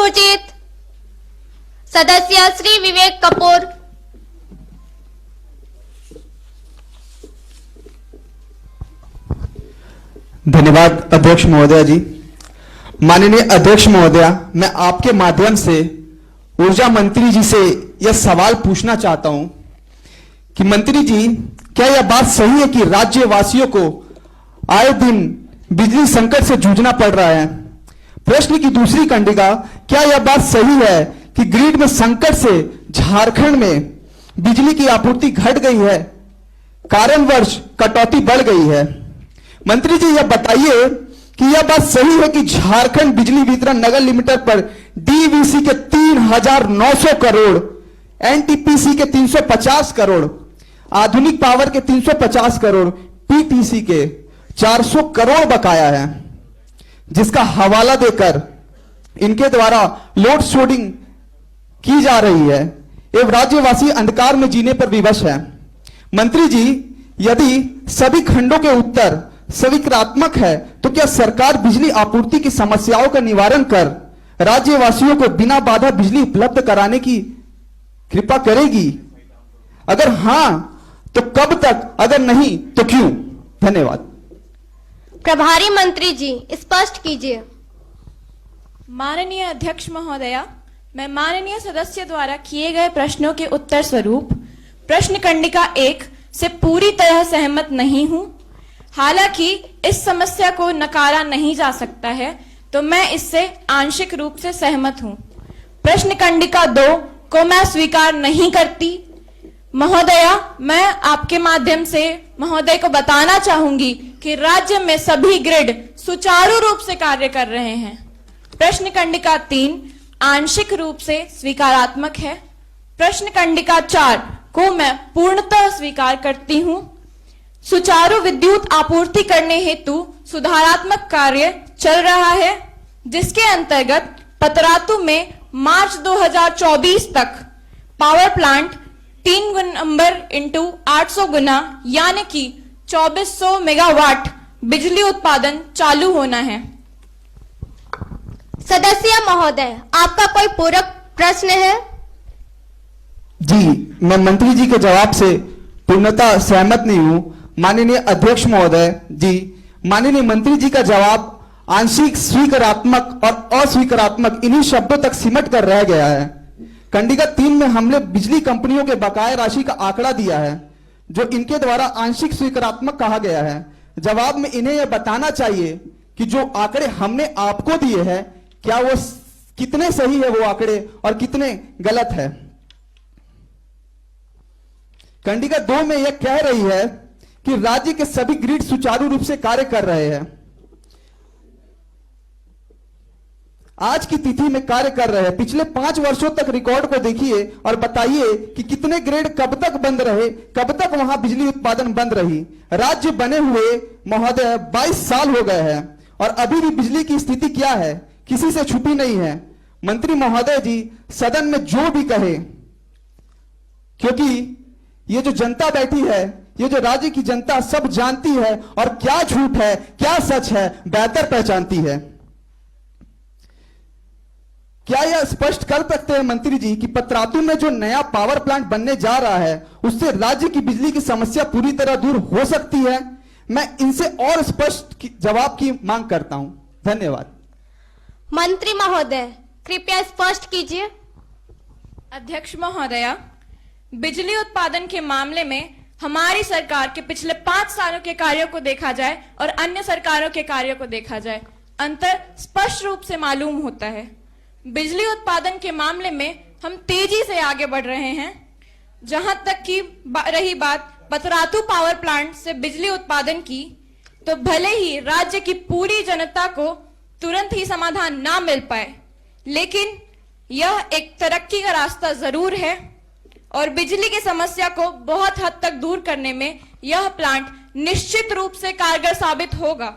सूचित सदस्य श्री विवेक कपूर। धन्यवाद अध्यक्ष महोदया जी। माननीय अध्यक्ष महोदया, मैं आपके माध्यम से ऊर्जा मंत्री जी से यह सवाल पूछना चाहता हूं कि मंत्री जी, क्या यह बात सही है कि राज्यवासियों को आए दिन बिजली संकट से जूझना पड़ रहा है? प्रश्न की दूसरी कंडिका, क्या यह बात सही है कि ग्रिड में संकट से झारखंड में बिजली की आपूर्ति घट गई है, कारणवश कटौती बढ़ गई है? मंत्री जी, यह बताइए कि यह बात सही है कि झारखंड बिजली वितरण निगम लिमिटेड पर डीवीसी के 3,900 करोड़, एनटीपीसी के 350 करोड़, आधुनिक पावर के 350 करोड़, पीटीसी के 400 करोड़ बकाया है, जिसका हवाला देकर इनके द्वारा लोड शेडिंग की जा रही है एवं राज्यवासी अंधकार में जीने पर विवश है। मंत्री जी, यदि सभी खंडों के उत्तर सकारात्मक है तो क्या सरकार बिजली आपूर्ति की समस्याओं का निवारण कर राज्यवासियों को बिना बाधा बिजली उपलब्ध कराने की कृपा करेगी? अगर हां तो कब तक, अगर नहीं तो क्यों? धन्यवाद। प्रभारी मंत्री जी स्पष्ट कीजिए। माननीय अध्यक्ष महोदया, मैं माननीय सदस्य द्वारा किए गए प्रश्नों के उत्तर स्वरूप प्रश्न कंडिका 1 से पूरी तरह सहमत नहीं हूं। हालांकि इस समस्या को नकारा नहीं जा सकता है, तो मैं इससे आंशिक रूप से सहमत हूं। प्रश्न कंडिका 2 को मैं स्वीकार नहीं करती। महोदया, मैं आपके माध्यम से महोदय को बताना चाहूंगी कि राज्य में सभी ग्रिड सुचारू रूप से कार्य कर रहे हैं। प्रश्न कंडिका 3 आंशिक रूप से स्वीकारात्मक है। प्रश्न कंडिका 4 को मैं पूर्णतः स्वीकार करती हूं। सुचारू विद्युत आपूर्ति करने हेतु सुधारात्मक कार्य चल रहा है, जिसके अंतर्गत पतरातू में मार्च 2024 तक पावर प्लांट 3 नंबर इंटू 800 गुना यानी कि 2400 मेगावाट बिजली उत्पादन चालू होना है। सदस्य महोदय, आपका कोई पूरक प्रश्न है? जी, मैं मंत्री जी के जवाब से पूर्णतः सहमत नहीं हूं। माननीय अध्यक्ष महोदय जी, माननीय मंत्री जी का जवाब आंशिक स्वीकारात्मक और अस्वीकारात्मक इन्हीं शब्दों तक सिमट कर रह गया है। कंडिका 3 में हमने बिजली कंपनियों के बकाया राशि का आंकड़ा दिया है, जो इनके द्वारा आंशिक स्वीकारात्मक कहा गया है। जवाब में इन्हें यह बताना चाहिए कि जो आंकड़े हमने आपको दिए हैं, क्या वो कितने सही है वो आंकड़े और कितने गलत है। कंडिका 2 में यह कह रही है कि राज्य के सभी ग्रिड सुचारू रूप से कार्य कर रहे हैं, आज की तिथि में कार्य कर रहे हैं। पिछले 5 वर्षों तक रिकॉर्ड को देखिए और बताइए कि कितने ग्रिड कब तक बंद रहे, कब तक वहां बिजली उत्पादन बंद रही। राज्य बने हुए महोदय 22 साल हो गए हैं और अभी भी बिजली की स्थिति क्या है किसी से छुपी नहीं है। मंत्री महोदय जी, सदन में जो भी कहे, क्योंकि ये जो जनता बैठी है, ये जो राज्य की जनता सब जानती है और क्या झूठ है क्या सच है बेहतर पहचानती है। क्या यह स्पष्ट कर सकते हैं मंत्री जी कि पतरातू में जो नया पावर प्लांट बनने जा रहा है, उससे राज्य की बिजली की समस्या पूरी तरह दूर हो सकती है? मैं इनसे और स्पष्ट जवाब की मांग करता हूं। धन्यवाद। मंत्री महोदय, कृपया स्पष्ट कीजिए। अध्यक्ष महोदया, बिजली उत्पादन के मामले में हमारी सरकार के पिछले 5 सालों के कार्यों को देखा जाए और अन्य सरकारों के कार्यों को देखा जाए, अंतर स्पष्ट रूप से मालूम होता है। बिजली उत्पादन के मामले में हम तेजी से आगे बढ़ रहे हैं। जहां तक की रही बात पतरातू पावर प्लांट से बिजली उत्पादन की, तो भले ही राज्य की पूरी जनता को तुरंत ही समाधान ना मिल पाए, लेकिन यह एक तरक्की का रास्ता जरूर है और बिजली की समस्या को बहुत हद तक दूर करने में यह प्लांट निश्चित रूप से कारगर साबित होगा।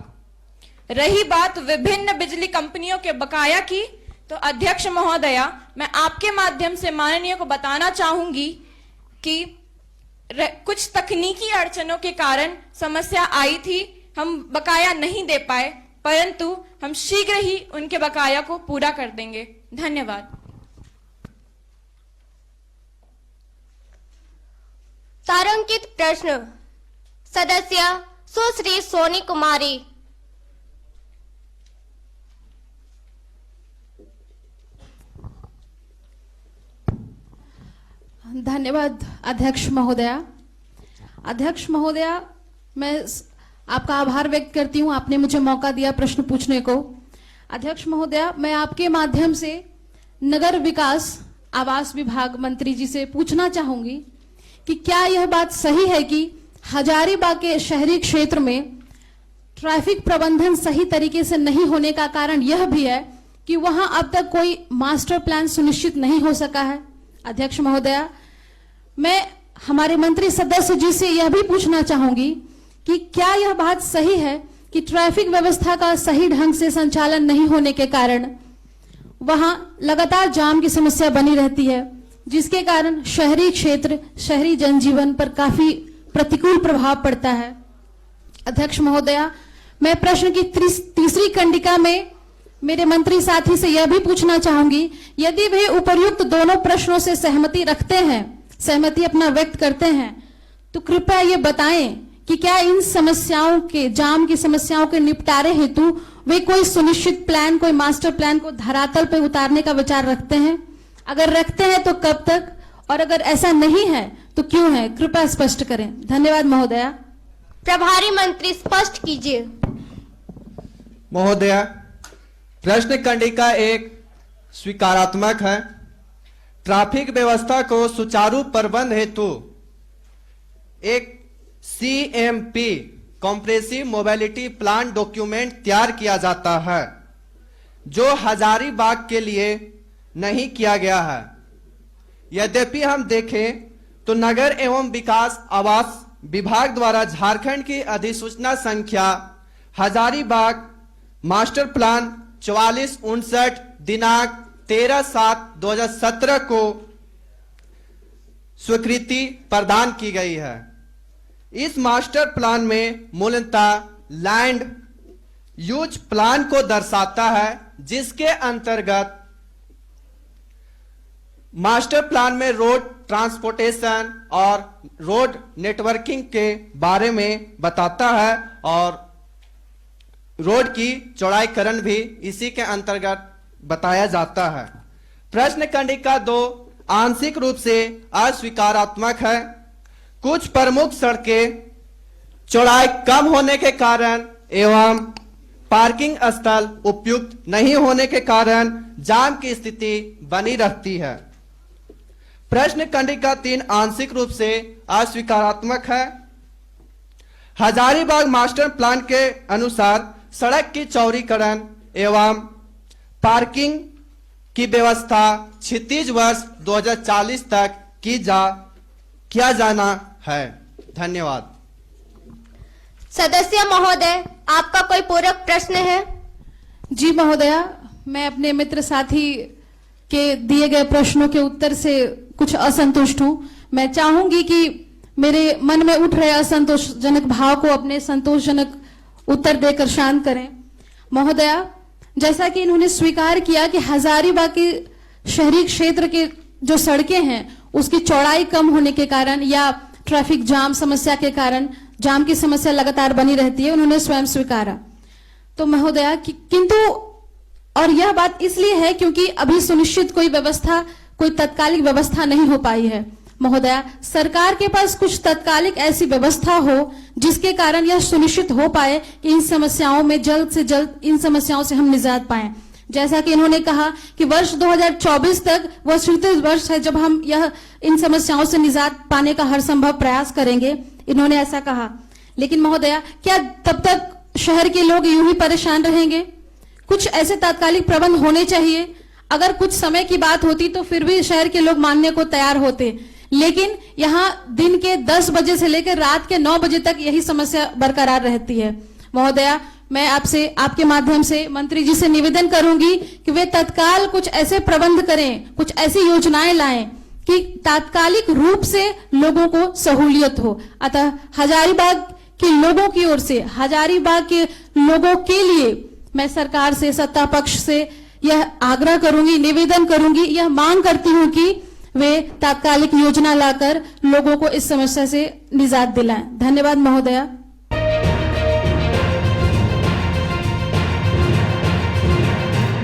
रही बात विभिन्न बिजली कंपनियों के बकाया की, तो अध्यक्ष महोदया, मैं आपके माध्यम से माननीय को बताना चाहूंगी कि कुछ तकनीकी अड़चनों के कारण समस्या आई थी, हम बकाया नहीं दे पाए। परंतु हम शीघ्र ही उनके बकाया को पूरा कर देंगे। धन्यवाद। तारांकित प्रश्न सदस्य सुश्री सोनी कुमारी। धन्यवाद अध्यक्ष महोदया। अध्यक्ष महोदया, मैं आपका आभार व्यक्त करती हूं, आपने मुझे मौका दिया प्रश्न पूछने को। अध्यक्ष महोदया, मैं आपके माध्यम से नगर विकास आवास विभाग मंत्री जी से पूछना चाहूंगी कि क्या यह बात सही है कि हजारीबाग के शहरी क्षेत्र में ट्रैफिक प्रबंधन सही तरीके से नहीं होने का कारण यह भी है कि वहां अब तक कोई मास्टर प्लान सुनिश्चित नहीं हो सका है। अध्यक्ष महोदया, मैं हमारे मंत्री सदस्य जी से यह भी पूछना चाहूंगी कि क्या यह बात सही है कि ट्रैफिक व्यवस्था का सही ढंग से संचालन नहीं होने के कारण वहां लगातार जाम की समस्या बनी रहती है, जिसके कारण शहरी क्षेत्र, शहरी जनजीवन पर काफी प्रतिकूल प्रभाव पड़ता है। अध्यक्ष महोदया, मैं प्रश्न की तीसरी कंडिका में मेरे मंत्री साथी से यह भी पूछना चाहूंगी, यदि वे उपर्युक्त दोनों प्रश्नों से सहमति रखते हैं, सहमति अपना व्यक्त करते हैं, तो कृपया ये बताएं कि क्या इन समस्याओं के, जाम की समस्याओं के निपटारे हेतु वे कोई सुनिश्चित प्लान, कोई मास्टर प्लान को धरातल पर उतारने का विचार रखते हैं? अगर रखते हैं तो कब तक, और अगर ऐसा नहीं है तो क्यों है? कृपया स्पष्ट करें। धन्यवाद महोदया। प्रभारी मंत्री स्पष्ट कीजिए। महोदया, प्रश्न कंडिका 1 स्वीकारात्मक है। ट्रैफिक व्यवस्था को सुचारू प्रबंध हेतु एक CMP compressive mobility plan document तैयार किया जाता है, जो हजारीबाग के लिए नहीं किया गया है। यद्यपि हम देखें तो नगर एवं विकास आवास विभाग द्वारा झारखंड की अधिसूचना संख्या हजारीबाग मास्टर प्लान 4459 दिनांक 13/7/2017 को स्वीकृति प्रदान की गई है। इस मास्टर प्लान में मूलतः लैंड यूज प्लान को दर्शाता है, जिसके अंतर्गत मास्टर प्लान में रोड ट्रांसपोर्टेशन और रोड नेटवर्किंग के बारे में बताता है और रोड की चौड़ाईकरण भी इसी के अंतर्गत बताया जाता है। प्रश्न कंडिका 2 आंशिक रूप से अस्वीकारात्मक है। कुछ प्रमुख सड़कें चौड़ाई कम होने के कारण एवं पार्किंग स्थल उपयुक्त नहीं होने के कारण जाम की स्थिति बनी रहती है। प्रश्न कंडिका 3 आंशिक रूप से अस्वीकारात्मक है। हजारीबाग मास्टर प्लान के अनुसार सड़क की चौड़ीकरण एवं पार्किंग की व्यवस्था क्षितिज वर्ष 2040 तक किया जाना है। धन्यवाद। सदस्य महोदय, आपका कोई पूरक प्रश्न है? जी महोदया, मैं अपने मित्र साथी के दिए गए प्रश्नों के उत्तर से कुछ असंतुष्ट हूं। मैं चाहूंगी कि मेरे मन में उठ रहे असंतोषजनक भाव को अपने संतोषजनक उत्तर देकर शांत करें। महोदया, जैसा कि इन्होंने स्वीकार किया कि हजारीबाग के शहरी क्षेत्र के जो सड़कें हैं उसकी चौड़ाई कम होने के कारण या ट्रैफिक जाम समस्या के कारण जाम की समस्या लगातार बनी रहती है, उन्होंने स्वयं स्वीकारा। तो महोदया, किंतु और यह बात इसलिए है क्योंकि अभी सुनिश्चित कोई व्यवस्था, कोई तात्कालिक व्यवस्था नहीं हो पाई है। महोदया, सरकार के पास कुछ तात्कालिक ऐसी व्यवस्था हो जिसके कारण यह सुनिश्चित हो पाए कि इन समस्याओं में जल्द से जल्द इन समस्याओं से हम निजात पाएं। जैसा कि इन्होंने कहा कि वर्ष 2024 तक वह स्वीकृत वर्ष है जब हम यह इन समस्याओं से निजात पाने का हर संभव प्रयास करेंगे, इन्होंने ऐसा कहा। लेकिन महोदया, क्या तब तक शहर के लोग यूं ही परेशान रहेंगे? कुछ ऐसे तात्कालिक प्रबंध होने चाहिए। अगर कुछ समय की बात होती तो फिर भी शहर के लोग मानने को तैयार होते, लेकिन यहाँ दिन के 10 बजे से लेकर रात के 9 बजे तक यही समस्या बरकरार रहती है। महोदया, मैं आपसे, आपके माध्यम से मंत्री जी से निवेदन करूंगी कि वे तत्काल कुछ ऐसे प्रबंध करें, कुछ ऐसी योजनाएं लाएं कि तात्कालिक रूप से लोगों को सहूलियत हो। अतः हजारीबाग के लोगों की ओर से, हजारीबाग के लोगों के लिए मैं सरकार से, सत्ता पक्ष से यह आग्रह करूंगी, निवेदन करूंगी, यह मांग करती हूं कि वे तात्कालिक योजना लाकर लोगों को इस समस्या से निजात दिलाएं। धन्यवाद महोदया।